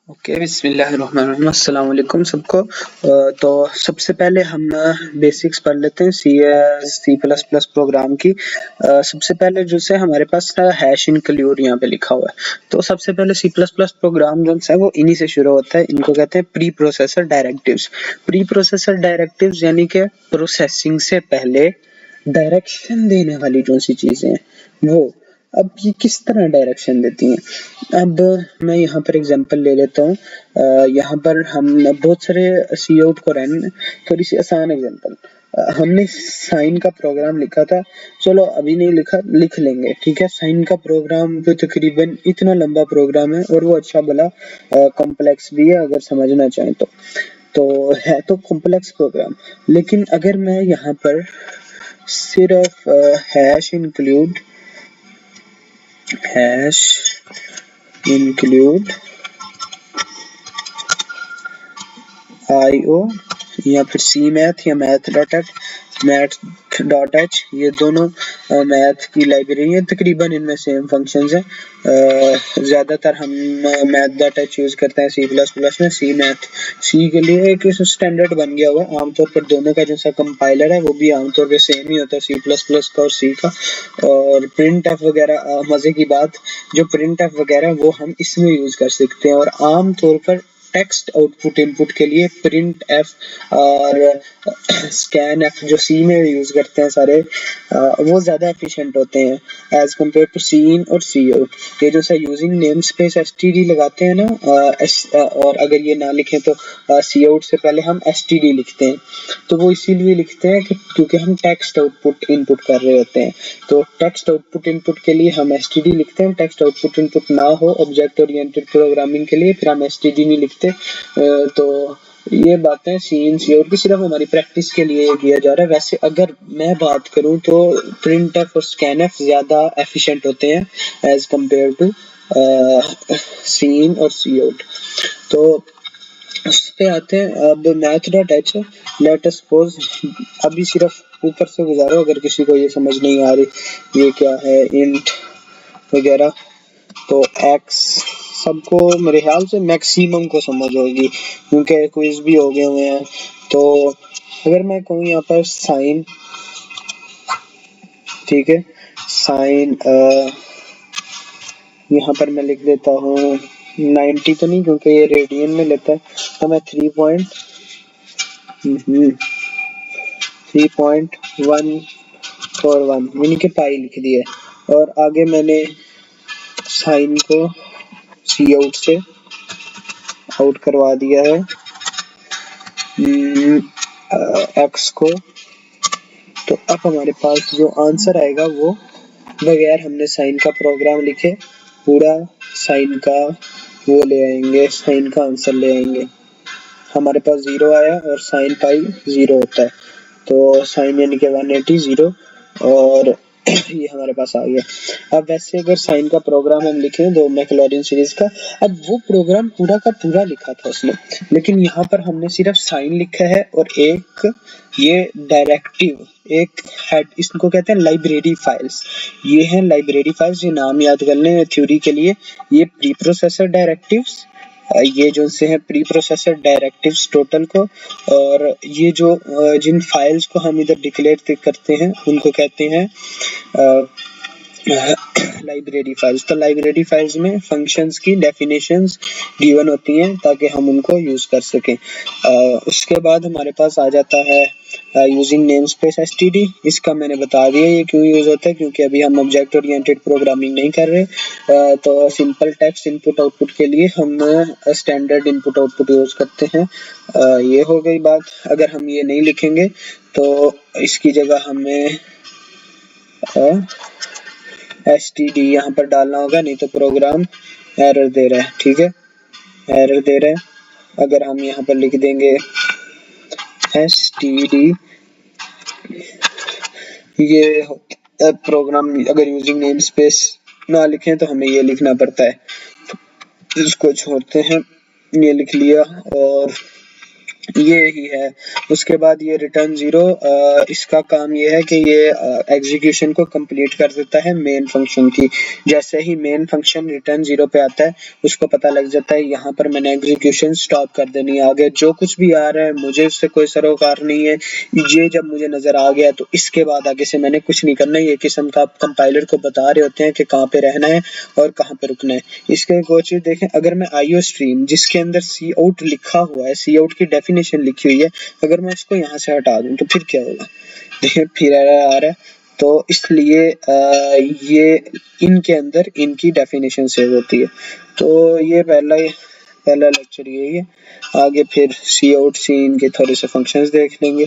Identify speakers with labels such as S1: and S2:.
S1: Okay, बिस्मिल्लाहिर्रहमानिर्रहीम, अस्सलाम वालेकुम सबको। तो सबसे पहले हम बेसिक्स पढ़ लेते हैं सी प्लस प्लस प्रोग्राम की। सबसे पहले जो से हमारे पास हैश इंक्लूड यहाँ पे लिखा हुआ है। तो सबसे पहले सी प्लस प्लस प्रोग्राम जो है वो इन्हीं से शुरू होता है। इनको कहते हैं pre processor directives. Pre processor directives यानी कि प्रोसेसिंग से पहले डायरेक्शन देने वाली जो सी चीजें हैं वो। अब ये किस तरह डायरेक्शन देती हैं। अब मैं यहाँ पर एग्जांपल ले लेता हूँ। यहाँ पर हम बहुत सारे सी आउट को रन, थोड़ी सी आसान एग्जांपल। हमने साइन का प्रोग्राम लिखा था, चलो अभी नहीं लिखा, लिख लेंगे, ठीक है। साइन का प्रोग्राम तो तकरीबन इतना लंबा प्रोग्राम है और वो अच्छा भला कॉम्प्लेक्स भी है अगर समझना चाहें तो है तो कॉम्प्लेक्स प्रोग्राम। लेकिन अगर मैं यहाँ पर सिर्फ हैश इंक्लूड IO या फिर सी मैथ या मैथ.h, ये दोनों मैथ की लाइब्रेरी है। तकरीबन इनमें सेम फंक्शंस हैं। ज्यादातर हम मैथ.h यूज करते हैं सी प्लस प्लस में। सी के लिए एक स्टैंडर्ड बन गया हुआ है। आमतौर पर दोनों का जैसा कंपाइलर है वो भी आमतौर पर सेम ही होता है, सी प्लस प्लस का और सी का। और प्रिंट एफ वगैरह, मजे की बात, जो प्रिंट एफ वगैरह वो हम इसमें यूज कर सकते हैं। और आमतौर पर टेक्स्ट आउटपुट इनपुट के लिए प्रिंट एफ और स्कैन एफ जो सी में यूज करते हैं सारे, वो ज्यादा एफिशिएंट होते हैं एज कम्पेयर टू सीन और सी आउट। ये जो सा यूजिंग नेम स्पेस एसटीडी लगाते हैं ना, और अगर ये ना लिखें तो सी आउट से पहले हम एसटीडी लिखते हैं। तो वो इसीलिए लिखते हैं कि क्योंकि हम टेक्स्ट आउटपुट इनपुट कर रहे होते हैं। तो टेक्स्ट आउटपुट इनपुट के लिए हम एसटीडी लिखते हैं। टेक्स्ट आउटपुट इनपुट ना हो ऑब्जेक्ट ओरिएंटेड प्रोग्रामिंग के लिए फिर हम एसटीडी नहीं लिखते। तो ये बातें सीन सी आउट की सिर्फ हमारी प्रैक्टिस के लिए किया जा रहा है। वैसे अगर मैं बात करूं तो प्रिंट एफ और स्कैन एफ ज्यादा एफिशिएंट होते हैं एज कंपेयर टू सीन और सी आउट। तो उस पे आते हैं। अब मैथ.h लेट अस सपोज, अभी सिर्फ ऊपर से गुजारो, अगर किसी को ये समझ नहीं आ रही ये क्या है इंट वगैरह, तो x सबको मेरे ख्याल से मैक्सिमम को समझ होगी क्योंकि क्विज भी हो गए हुए हैं। तो अगर मैं कहूँ यहाँ पर साइन, ठीक है, साइन यहाँ पर मैं लिख देता हूँ 90 तो नहीं क्योंकि ये रेडियन में लेता है, तो मैं 3.141 यानी कि पाई लिख दिया है। और आगे मैंने साइन को सी आउट से आउट करवा दिया है एक्स को। तो अब हमारे पास जो आंसर आएगा वो बगैर हमने साइन का प्रोग्राम लिखे पूरा साइन का वो ले आएंगे, साइन का आंसर ले आएंगे। हमारे पास 0 आया और साइन पाई 0 होता है, तो साइन यानी कि 180 0 और ये हमारे पास आ गया। अब वैसे अगर साइन का प्रोग्राम हम लिखें दो मैक्लॉरिन सीरीज का, अब वो प्रोग्राम पूरा का पूरा लिखा था उसने, लेकिन यहाँ पर हमने सिर्फ साइन लिखा है और एक ये डायरेक्टिव एक हेड, इसको कहते हैं लाइब्रेरी फाइल्स। ये हैं लाइब्रेरी फाइल्स, ये नाम याद कर लें थ्योरी के लिए। ये प्री प्रोसेसर डायरेक्टिव्स, ये जो से हैं प्री प्रोसेसर डायरेक्टिव्स टोटल को, और ये जो जिन फाइल्स को हम इधर डिक्लेयर करते हैं उनको कहते हैं लाइब्रेरी फाइल्स। तो लाइब्रेरी फाइल्स में फंक्शंस की डेफिनेशंस गिवन होती हैं ताकि हम उनको यूज कर सकें। उसके बाद हमारे पास आ जाता है यूजिंग नेम स्पेस एसटीडी। इसका मैंने बता दिया ये क्यों यूज होता है, क्योंकि अभी हम ऑब्जेक्ट ओरिएंटेड प्रोग्रामिंग नहीं कर रहे। तो सिंपल टेक्स्ट इनपुट आउटपुट के लिए हम स्टैंडर्ड इनपुट आउटपुट यूज करते हैं। ये हो गई बात। अगर हम ये नहीं लिखेंगे तो इसकी जगह हमें std यहाँ पर डालना होगा, नहीं तो प्रोग्राम एरर दे रहा है, ठीक है, एरर दे रहा है। अगर हम यहाँ पर लिख देंगे std, ये प्रोग्राम अगर यूजिंग नेम स्पेस ना लिखें तो हमें ये लिखना पड़ता है। इसको छोड़ते हैं, ये लिख लिया। और ये ही है। उसके बाद ये रिटर्न 0, इसका काम ये है कि ये एग्जीक्यूशन को कंप्लीट कर देता है मेन फंक्शन की। जैसे ही मेन फंक्शन रिटर्न 0 पे आता है उसको पता लग जाता है यहाँ पर मैंने एग्जीक्यूशन स्टॉप कर देनी है, आगे जो कुछ भी आ रहा है मुझे उससे कोई सरोकार नहीं है। ये जब मुझे नजर आ गया तो इसके बाद आगे से मैंने कुछ नहीं करना है। ये किस्म का आप कंपाइलर को बता रहे होते हैं कि कहाँ पे रहना है और कहाँ पे रुकना है। इसके एक और चीज देखें, अगर मैं आईओ स्ट्रीम जिसके अंदर सी आउट लिखा हुआ है, सी आउट की डेफिनेशन लिखी हुई है, अगर मैं उसको यहाँ से हटा दूं तो फिर क्या होगा? देखिए फिर एरर आ रहा है। तो इसलिए ये इनके अंदर इनकी डेफिनेशन सेव होती है। तो ये पहला लेक्चर यही है। आगे फिर सी आउट सी इन के थोड़े से फंक्शंस देख लेंगे।